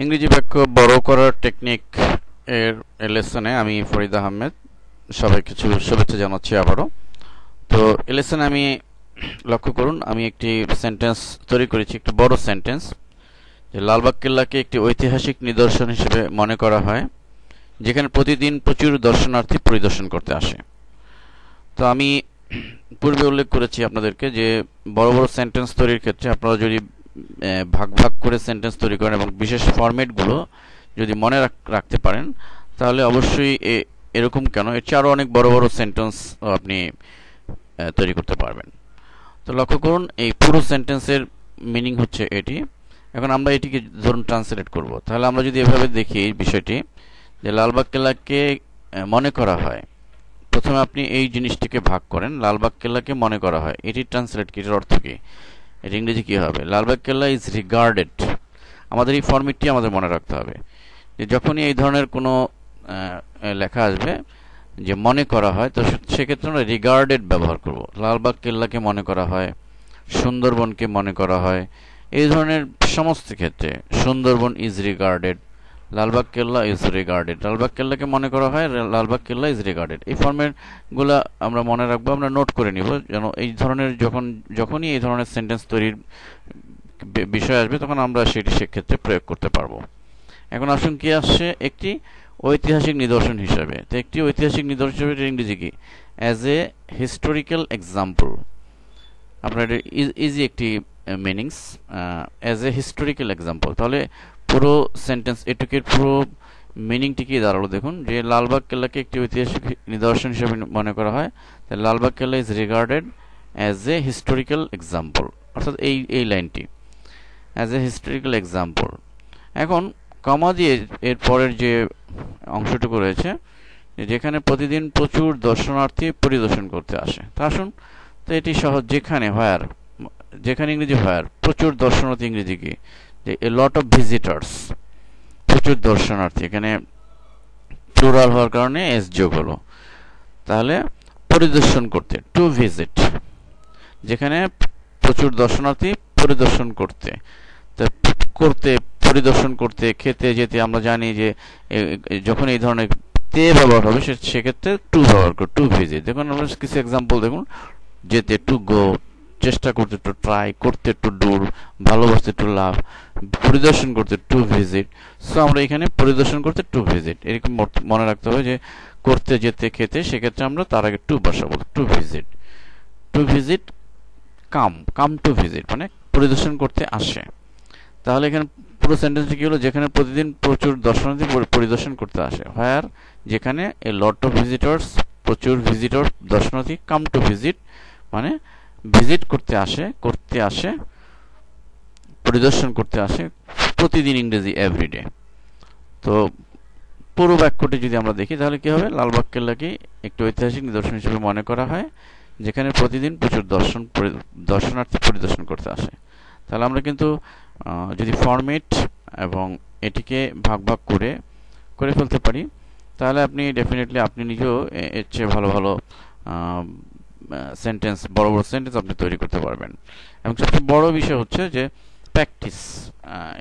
ইংরেজি বাক্য বড় করার টেকনিক এর লেসনে আমি ফরিদ আহমেদ সবাইকে শুভেচ্ছা জানাচ্ছি আবারও। তো এই লেসনে আমি লক্ষ্য করুন, আমি একটি সেন্টেন্স তৈরি করেছি, একটি বড় সেন্টেন্স, যে লালবাগ কেল্লাকে একটি ঐতিহাসিক নিদর্শন হিসেবে মনে করা হয়, যেখানে প্রতিদিন প্রচুর দর্শনার্থী পরিদর্শন করতে আসে। তো আমি পূর্বে উল্লেখ করেছি আপনাদেরকে যে বড় বড় সেন্টেন্স তৈরির ক্ষেত্রে আপনারা যদি ভাগ ভাগ করে সেন্টেন্স তৈরি করেন এবং বিশেষ ফরম্যাটগুলো যদি মনে রাখতে পারেন, তাহলে অবশ্যই এরকম কেন, এর চেয়ে আরও অনেক বড় বড় সেন্টেন্স আপনি তৈরি করতে পারবেন। তো লক্ষ্য করুন, এই পুরো সেন্টেন্সের মিনিং হচ্ছে এটি। এখন আমরা এটিকে ধরুন ট্রান্সলেট করব। তাহলে আমরা যদি এভাবে দেখি এই বিষয়টি, যে লালবাগ কেল্লাকে মনে করা হয়, প্রথমে আপনি এই জিনিসটিকে ভাগ করেন, লালবাগ কেল্লাকে মনে করা হয়, এটি ট্রান্সলেট কি, এর অর্থ কি, এর ইংরেজি কি হবে? Lalbagh Kella is regarded. আমাদের এই ফরম্যাটটি আমাদের মনে রাখতে হবে, যে যখনই এই ধরনের কোনো লেখা আসবে যে মনে করা হয়, তো সেক্ষেত্রে আমরা রিগার্ডেড ব্যবহার করব। লালবাগ কেল্লাকে মনে করা হয়, সুন্দরবনকে মনে করা হয়, এই ধরনের সমস্ত ক্ষেত্রে Sundarbans is regarded, Lalbagh Kella is regarded, Lalbagh কেল্লাকে মনে করা হয়, লালবাগ কেল্লা ইজ রিগার্ডেড। এই ফরম্যাটগুলো আমরা মনে রাখবো, আমরা নোট করে নিব, যেন এই ধরনের যখনই এই ধরনের সেন্টেন্স তৈরির বিষয় আসবে তখন আমরা সেটি সেক্ষেত্রে প্রয়োগ করতে পারবো। এখন আসুন, কি আসছে, একটি ঐতিহাসিক নিদর্শন হিসাবে। তো একটি ঐতিহাসিক নিদর্শন হিসেবে ইংরেজি কি? As a historical example. আপনার ইজি একটি meanings, as a historical example. তাহলে পুরো সেন্টেন্স এটুকের পুরো মিনিংটি কি দাঁড়ালো দেখুন, যে লালবাগ কেল্লাকে একটি ঐতিহাসিক নিদর্শন হিসেবে মনে করা হয়, Lalbagh Kella is regarded as a historical example, অর্থাৎ এই লাইনটি অ্যাজ এ হিস্টোরিক্যাল এক্সাম্পল। এখন কমা দিয়ে এর পরের যে অংশটুকু রয়েছে, যেখানে প্রতিদিন প্রচুর দর্শনার্থী পরিদর্শন করতে আসে। তা আসুন, তো এটি সহজ, যেখানে হোয়ার, যেখানে ইংরেজি হোয়ার, প্রচুর দর্শনার্থী ইংরেজি কি, যে এ লট অফ ভিজিটার্স, প্রচুর দর্শনার্থী, এখানে প্লুরাল হওয়ার কারণে এস যোগ হলো। তাহলে পরিদর্শন করতে, টু ভিজিট, যেখানে প্রচুর দর্শনার্থী পরিদর্শন করতে। তা করতে, পরিদর্শন করতে, খেতে, যেতে, আমরা জানি যে যখন এই ধরনের তে ব্যবহার হবে সেক্ষেত্রে টু ব্যবহার করো, টু ভিজিট। দেখুন আমরা কিছু এক্সাম্পল দেখুন, যেতে টু গো, চেষ্টা করতে টু ট্রাই, করতে টু ডুর, ভালোবাসতে টু লাভ, পরিদর্শন করতে টু ভিজিট। সো আমরা এখানে পরিদর্শন করতে টু ভিজিট এরকম মনে রাখতে হবে, যে করতে, যেতে, খেতে, সেক্ষেত্রে আমরা তার আগে টু বসাবো, to visit. To visit come to visit, মানে পরিদর্শন করতে আসে। তাহলে এখানে পুরো সেন্টেন্সটি কি হলো, যেখানে প্রতিদিন প্রচুর দর্শনার্থী পরিদর্শন করতে আসে। হোয়ার, যেখানে এ লট অফ ভিজিটর্স, প্রচুর ভিজিটর, দর্শনার্থী, কাম টু ভিজিট, মানে ভিজিট করতে আসে, পরিদর্শন করতে আসে প্রতিদিন, ইংরেজি এভরিডে। তো পুরো বাক্যটি যদি আমরা দেখি, তাহলে কি হবে, লালবাগ কেল্লাকে একটি ঐতিহাসিক নিদর্শন হিসেবে মনে করা হয়, যেখানে প্রতিদিন প্রচুর দর্শনার্থী পরিদর্শন করতে আসে। তাহলে আমরা কিন্তু যদি ফরম্যাট এবং এটিকে ভাগ ভাগ করে ফেলতে পারি, তাহলে আপনি ডেফিনেটলি আপনি নিজেও এর চেয়ে ভালো ভালো সেন্টেন্স, বড় বড় সেন্টেন্স আপনি তৈরি করতে পারবেন। এবং সবচেয়ে বড় বিষয় হচ্ছে যে প্র্যাকটিস।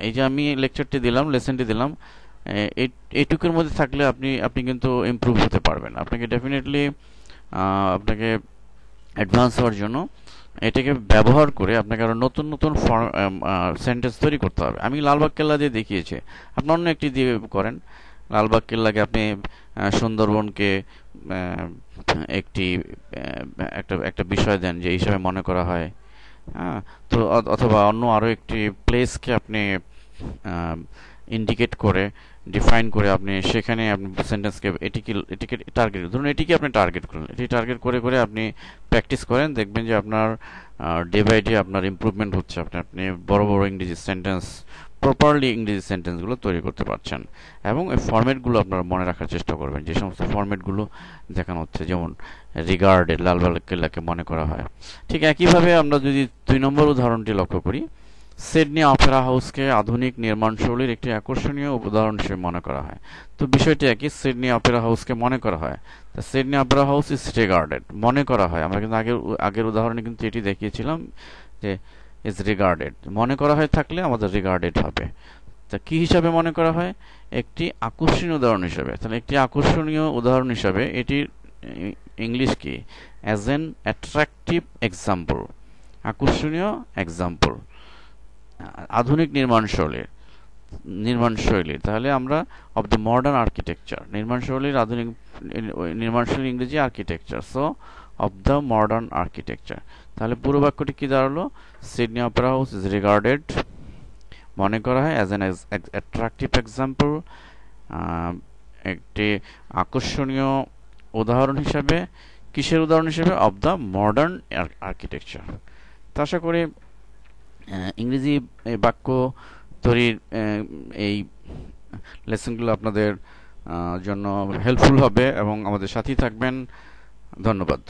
এই যে আমি লেকচারটি দিলাম, লেসনটি দিলাম, এইটুকুর মধ্যে থাকলে আপনি কিন্তু ইমপ্রুভ হতে পারবেন। আপনাকে ডেফিনেটলি আপনাকে অ্যাডভান্স হওয়ার জন্য এটাকে ব্যবহার করে আপনাকে আরও নতুন নতুন সেন্টেন্স তৈরি করতে হবে। আমি লালবাগ কেল্লা দিয়ে দেখিয়েছি, আপনি অন্য একটি দিয়ে করেন। লালবাগ কেল্লাকে আপনি সুন্দরবনকে একটি একটা বিষয় দেন, যে হিসাবে মনে করা হয়। হ্যাঁ, তো অথবা অন্য আরও একটি প্লেসকে আপনি ইন্ডিকেট করে, ডিফাইন করে, আপনি সেখানে আপনি সেন্টেন্সকে এটিকে টার্গেট, ধরুন এটিকে আপনি টার্গেট করলেন, এটি টার্গেট করে আপনি প্র্যাকটিস করেন, দেখবেন যে আপনার ডে বাই ডে আপনার ইমপ্রুভমেন্ট হচ্ছে, আপনি বড় বড় ইংরেজি সেন্টেন্স, প্রপারলি ইংরেজি সেন্টেন্সগুলো তৈরি করতে পারছেন। এবং এই ফরম্যাটগুলো আপনারা মনে রাখার চেষ্টা করবেন, যে সমস্ত ফরম্যাটগুলো দেখানো হচ্ছে, যেমন রিগার্ডেড, লালবাগ কেল্লাকে মনে করা হয়। ঠিক একইভাবে আমরা যদি 2 নম্বর উদাহরণটি লক্ষ্য করি, সিডনি অপেরা হাউসকে আধুনিক নির্মাণশৈলীর একটি আকর্ষণীয় উদাহরণ হিসেবে মনে করা হয়। তো বিষয়টি একই, সিডনি অপেরা হাউসকে মনে করা হয়। Sydney Opera house is regarded, মনে করা হয়। আমরা কিন্তু আগের উদাহরণে কিন্তু এটি দেখিয়েছিলাম, যে ইজ রিগার্ডেড, মনে করা হয় থাকলে আমাদের রিগার্ডেড হবে। তা কি হিসাবে মনে করা হয়? একটি আকর্ষণীয় উদাহরণ হিসাবে। তাহলে একটি আকর্ষণীয় উদাহরণ হিসাবে এটির ইংলিশ কি? As an attractive example. আকর্ষণীয় এক্সাম্পল আধুনিক নির্মাণশৈলীর তাহলে আমরা অফ দ্য মডার্ন আর্কিটেকচার, নির্মাণশৈলীর ইংরেজি architecture. So of the modern architecture. তাহলে পুরো বাক্যটি কি দাঁড়ালো? Sydney Opera house is regarded, মনে করা হয়, অ্যাজ অ্যান অ্যাট্রাকটিভ এক্সাম্পল, একটি আকর্ষণীয় উদাহরণ হিসাবে। কিসের উদাহরণ হিসেবে? Of the modern architecture. তো আশা করি ইংরেজি বাক্য তৈরির এই লেসনগুলো আপনাদের জন্য হেল্পফুল হবে এবং আমাদের সাথেই থাকবেন। ধন্যবাদ।